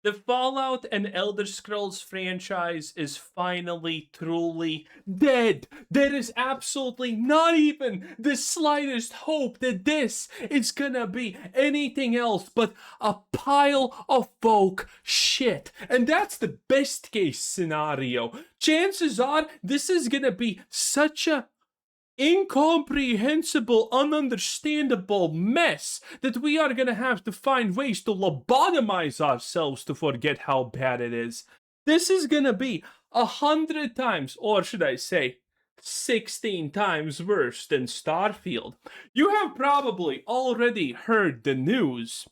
The Fallout and Elder Scrolls franchise is finally truly dead. There is absolutely not even the slightest hope that this is gonna be anything else but a pile of folk shit. And that's the best case scenario. Chances are this is gonna be such a incomprehensible, ununderstandable mess that we are gonna have to find ways to lobotomize ourselves to forget how bad it is. This is gonna be 100 times, or should I say, 16 times worse than Starfield. You have probably already heard the news.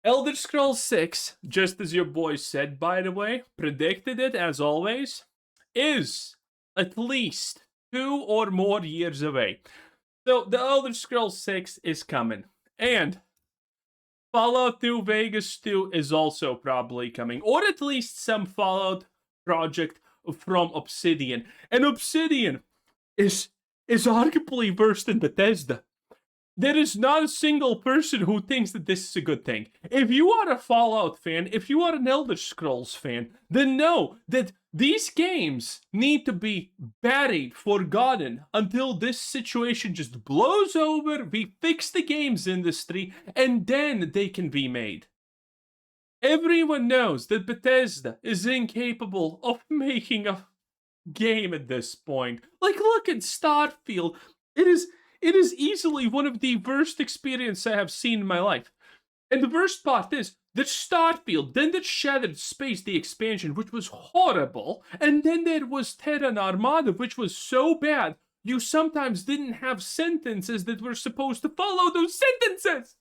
Elder Scrolls 6, just as your boy said, by the way, predicted it as always, is at least 2 or more years away. So the Elder Scrolls 6 is coming. And Fallout 2 Vegas 2 is also probably coming. Or at least some Fallout project from Obsidian. And Obsidian is arguably worse than Bethesda. There is not a single person who thinks that this is a good thing. If you are a Fallout fan, if you are an Elder Scrolls fan, then know that these games need to be buried, forgotten, until this situation just blows over, we fix the games industry, and then they can be made. Everyone knows that Bethesda is incapable of making a game at this point. Like, look at Starfield. It is easily one of the worst experiences I have seen in my life. And the worst part is that Starfield, then that Shattered Space, the expansion, which was horrible, and then there was Terra and Armada, which was so bad, you sometimes didn't have sentences that were supposed to follow those sentences.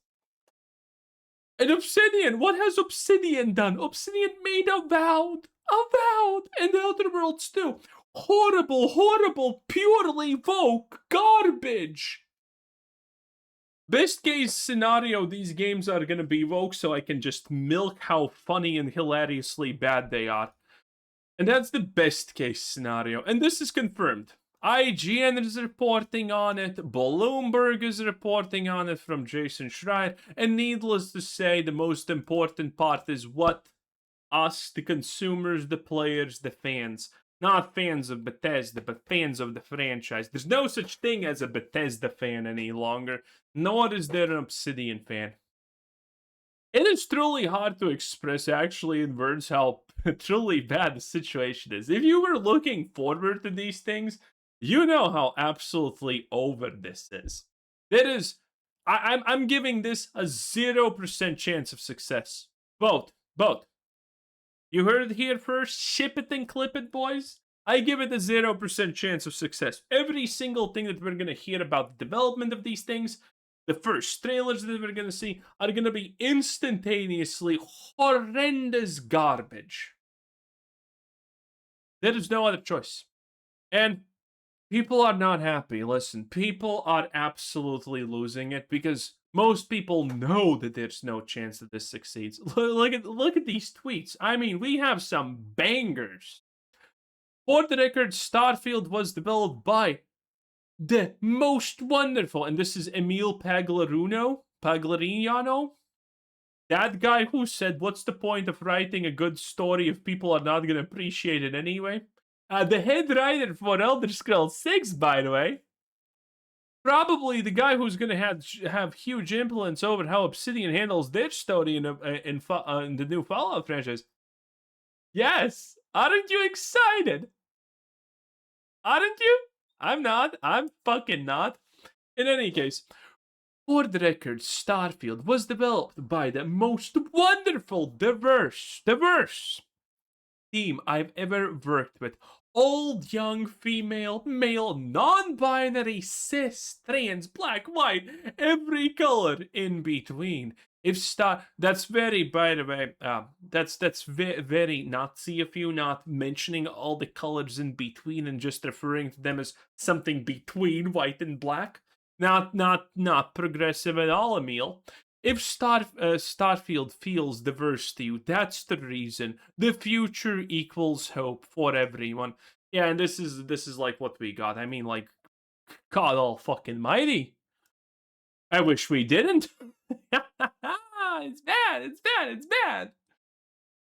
And Obsidian, what has Obsidian done? Obsidian made Avowed, and the Outer Worlds too. Horrible, purely woke garbage. Best case scenario, these games are gonna be woke so I can just milk how funny and hilariously bad they are. And that's the best case scenario. And this is confirmed. IGN is reporting on it, Bloomberg is reporting on it from Jason Schreier, and needless to say, the most important part is what us, the consumers, the players, the fans, not fans of Bethesda, but fans of the franchise. There's no such thing as a Bethesda fan any longer, nor is there an Obsidian fan. It is truly hard to express actually in words how truly bad the situation is. If you were looking forward to these things, you know how absolutely over this is. There is, I'm giving this a 0% chance of success. Both. You heard it here first. Ship it and clip it, boys. I give it a 0% chance of success. Every single thing that we're going to hear about the development of these things, the first trailers that we're going to see, are going to be instantaneously horrendous garbage. There is no other choice. And people are not happy. Listen, people are absolutely losing it because most people know that there's no chance that this succeeds. Look at these tweets. I mean, we have some bangers. For the record, Starfield was developed by the most wonderful, and this is Emil Pagliariano, that guy who said, "What's the point of writing a good story if people are not going to appreciate it anyway?" The head writer for Elder Scrolls 6, by the way. Probably the guy who's going to have huge influence over how Obsidian handles their story in the new Fallout franchise. Yes, aren't you excited? Aren't you? I'm not. I'm fucking not. In any case, for the record, Starfield was developed by the most wonderful, diverse team I've ever worked with. Old, young, female, male, non-binary, cis, trans, black, white, every color in between. That's very, by the way, that's very Nazi of you, not mentioning all the colors in between and just referring to them as something between white and black. Not progressive at all, Emil. If Starfield feels diverse to you, that's the reason. The future equals hope for everyone. Yeah, and this is like what we got. I mean, like, God all fucking mighty. I wish we didn't. It's bad.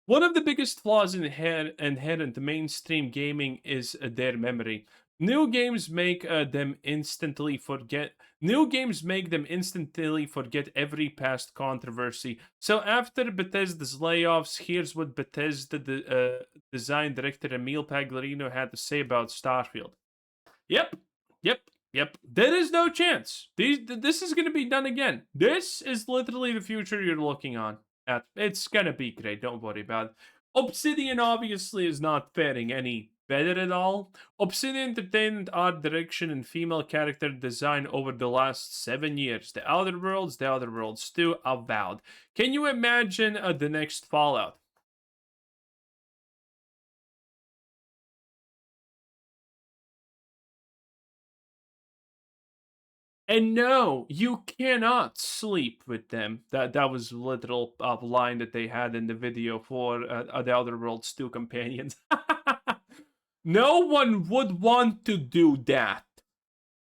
One of the biggest flaws inherent to mainstream gaming is their memory. New games make them instantly forget. New games make them instantly forget every past controversy. So after Bethesda's layoffs, here's what Bethesda design director Emil Paglarino had to say about Starfield. Yep, yep, yep. There is no chance. This is going to be done again. This is literally the future you're looking on at. It's going to be great. Don't worry about it. Obsidian obviously is not faring any better at all. Obsidian Entertainment art direction and female character design over the last 7 years. The Outer Worlds 2, Avowed. Can you imagine the next Fallout? And no, you cannot sleep with them. That was a literal line that they had in the video for the Outer Worlds 2 companions. No one would want to do that.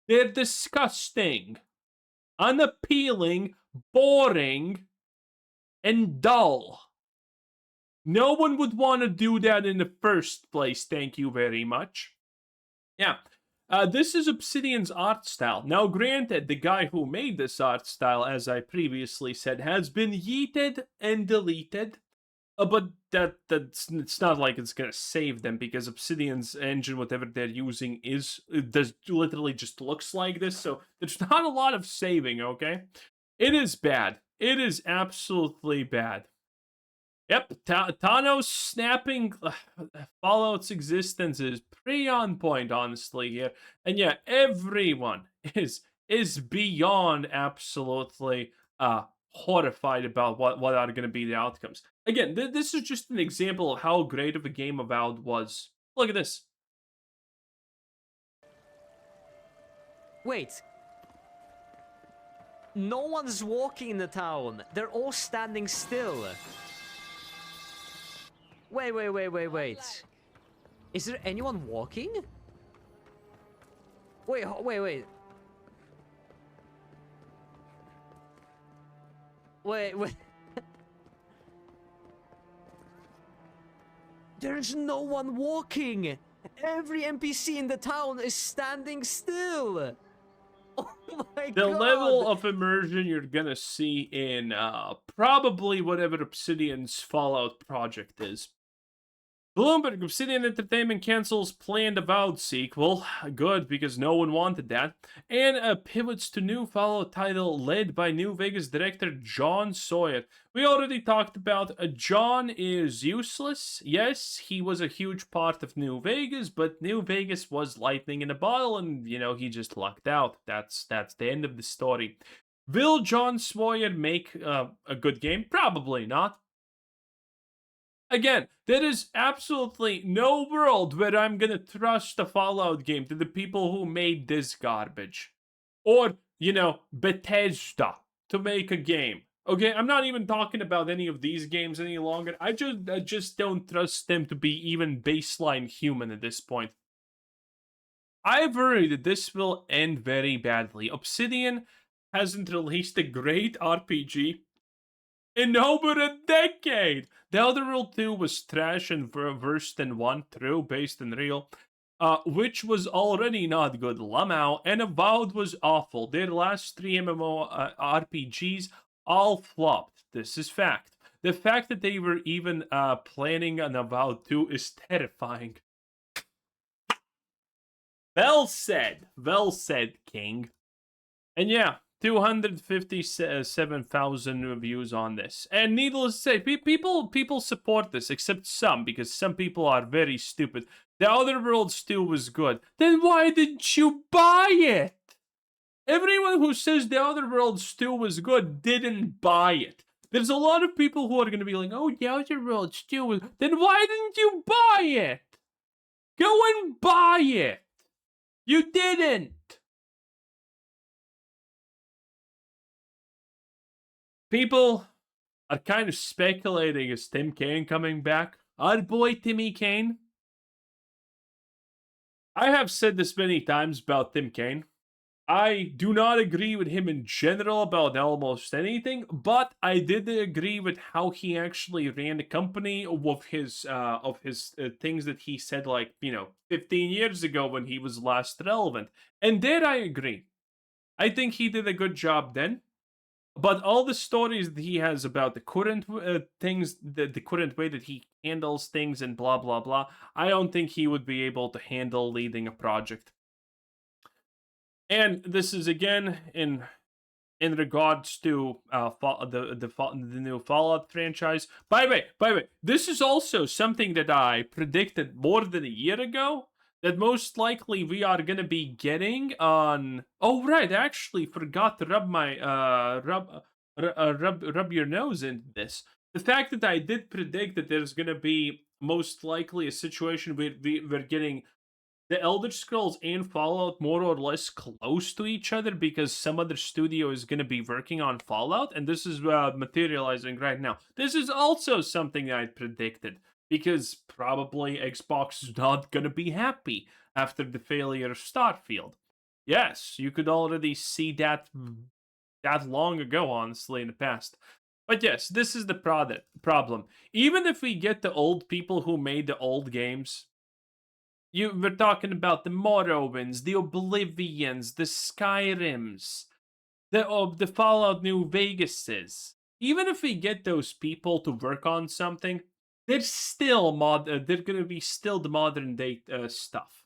They're disgusting, unappealing, boring, and dull. No one would want to do that in the first place, thank you very much. Yeah. This is Obsidian's art style. Now, granted, the guy who made this art style, as I previously said, has been yeeted and deleted. But that's it's not like it's gonna save them, because Obsidian's engine, whatever they're using, does literally just looks like this. So there's not a lot of saving. Okay, it is bad. It is absolutely bad. Yep, Thanos snapping Fallout's existence is pretty on point, honestly, here. And yeah, everyone is beyond absolutely horrified about what are going to be the outcomes. Again, this is just an example of how great of a game Avowed was. Look at this. Wait. No one's walking in the town. They're all standing still. Wait. Is there anyone walking? Wait. Wait. There's no one walking! Every NPC in the town is standing still! Oh my god! The level of immersion you're gonna see in probably whatever Obsidian's Fallout project is. Bloomberg, Obsidian Entertainment cancels planned Avowed sequel. Good, because no one wanted that. And pivots to new Fallout title led by New Vegas director John Sawyer. We already talked about John is useless. Yes, he was a huge part of New Vegas, but New Vegas was lightning in a bottle, and, you know, he just lucked out. That's the end of the story. Will John Sawyer make a good game? Probably not. Again, there is absolutely no world where I'm gonna trust a Fallout game to the people who made this garbage. Or, you know, Bethesda to make a game. Okay, I'm not even talking about any of these games any longer. I just don't trust them to be even baseline human at this point. I worry that this will end very badly. Obsidian hasn't released a great RPG in over a decade. The Elden Ring 2 was trash and worse than 1, true, based in real. Which was already not good, Lamau, and Avowed was awful. Their last 3 MMO RPGs all flopped. This is fact. The fact that they were even planning an Avowed 2 is terrifying. Well said, King. And yeah, 257,000 reviews on this. And needless to say, people support this, except some, because some people are very stupid. The Outer Worlds 2 was good. Then why didn't you buy it? Everyone who says The Outer Worlds 2 was good didn't buy it. There's a lot of people who are going to be like, oh, The Outer Worlds 2 was... Then why didn't you buy it? Go and buy it. You didn't. People are kind of speculating, is Tim Kaine coming back? Our boy Timmy Kaine. I have said this many times about Tim Kaine. I do not agree with him in general about almost anything, but I did agree with how he actually ran the company of his things that he said, like, 15 years ago when he was last relevant. And there I agree. I think he did a good job then. But all the stories that he has about the current things, the current way that he handles things and blah blah blah, I don't think he would be able to handle leading a project. And this is again in regards to the new Fallout franchise. By the way, this is also something that I predicted more than a year ago. That most likely we are gonna be getting on. Oh right, I actually forgot to rub my rub your nose into this. The fact that I did predict that there's gonna be most likely a situation where we're getting the Elder Scrolls and Fallout more or less close to each other because some other studio is going to be working on Fallout, and this is materializing right now. This is also something I predicted because probably Xbox is not going to be happy after the failure of Starfield. Yes, you could already see that long ago, honestly, in the past. But yes, this is the problem. Even if we get the old people who made the old games, we're talking about the Morrowinds, the Oblivions, the Skyrims, the Fallout New Vegases. Even if we get those people to work on something, they're still they're gonna be still the modern day stuff.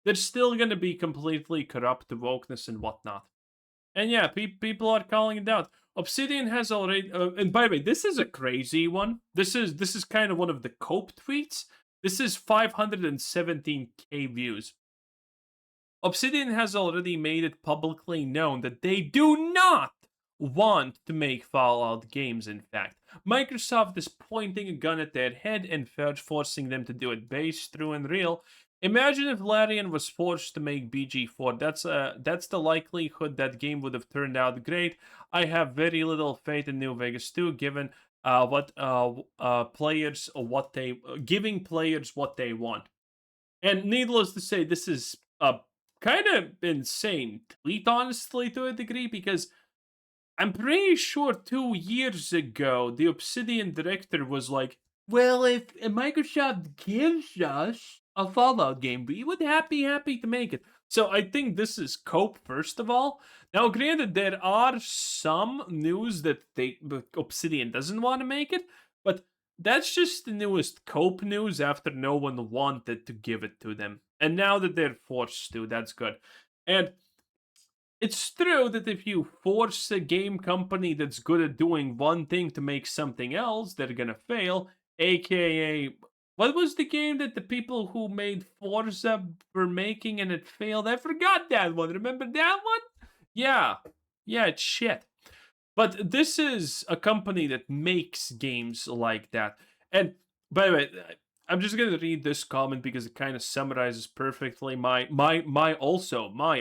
They're still gonna be completely corrupt to wokeness and whatnot. And yeah, people are calling it out. Obsidian has already, and by the way, this is a crazy one. This is kind of one of the cope tweets. This is 517k views. Obsidian has already made it publicly known that they do not want to make Fallout games, in fact. Microsoft is pointing a gun at their head and forcing them to do it based through Unreal. Imagine if Larian was forced to make BG4. That's the likelihood that game would have turned out great. I have very little faith in New Vegas 2, given players what they giving players what they want. And needless to say, this is a kind of insane tweet, honestly, to a degree, because I'm pretty sure 2 years ago the Obsidian director was like, "Well, if Microsoft gives us a Fallout game, we would happy to make it." So I think this is cope first of all. Now, granted, there are some news that Obsidian doesn't want to make it, but that's just the newest cope news after no one wanted to give it to them, and now that they're forced to, that's good. And it's true that if you force a game company that's good at doing one thing to make something else, they're gonna fail. AKA, what was the game that the people who made Forza were making and it failed? I forgot that one. Remember that one? Yeah. Yeah, it's shit. But this is a company that makes games like that. And by the way, I'm just gonna read this comment because it kind of summarizes perfectly my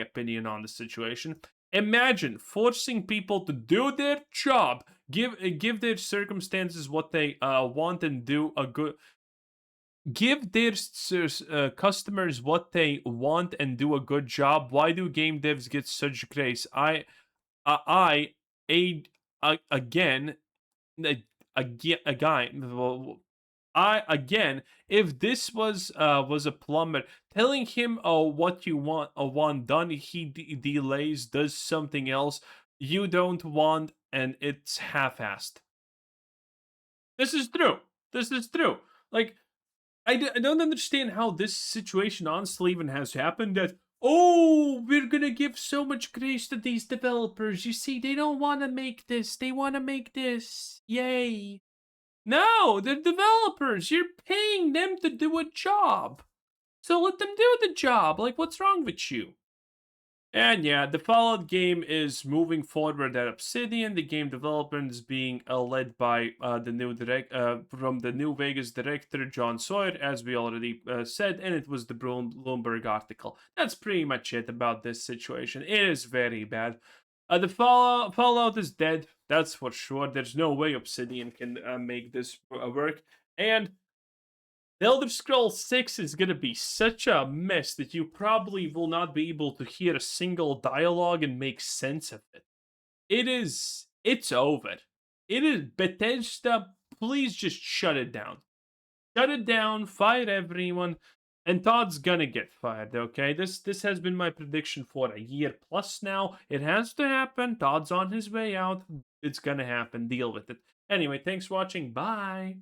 opinion on the situation. Imagine forcing people to do their job, give their circumstances what they want, and do a good give their customers what they want and do a good job. Why do game devs get such grace? I again again, I again, if this was a plumber telling him what you want done, he delays, does something else you don't want, and it's half-assed. This is true. This is true. Like, I don't understand how this situation honestly even has happened. That, oh, we're gonna give so much grace to these developers. You see, they don't want to make this. They want to make this. Yay. No, they're developers. You're paying them to do a job. So let them do the job. Like, what's wrong with you? And yeah, the Fallout game is moving forward at Obsidian. The game development is being led by the new from the New Vegas director John Sawyer, as we already said, and it was the Bloomberg article. That's pretty much it about this situation. It is very bad. The Fallout is dead. That's for sure. There's no way Obsidian can make this work. And The Elder Scrolls 6 is gonna be such a mess that you probably will not be able to hear a single dialogue and make sense of it. It's over. It is Bethesda, please just shut it down. Shut it down, fire everyone, and Todd's gonna get fired, okay? This has been my prediction for a year plus now. It has to happen. Todd's on his way out. It's gonna happen. Deal with it. Anyway, thanks for watching. Bye.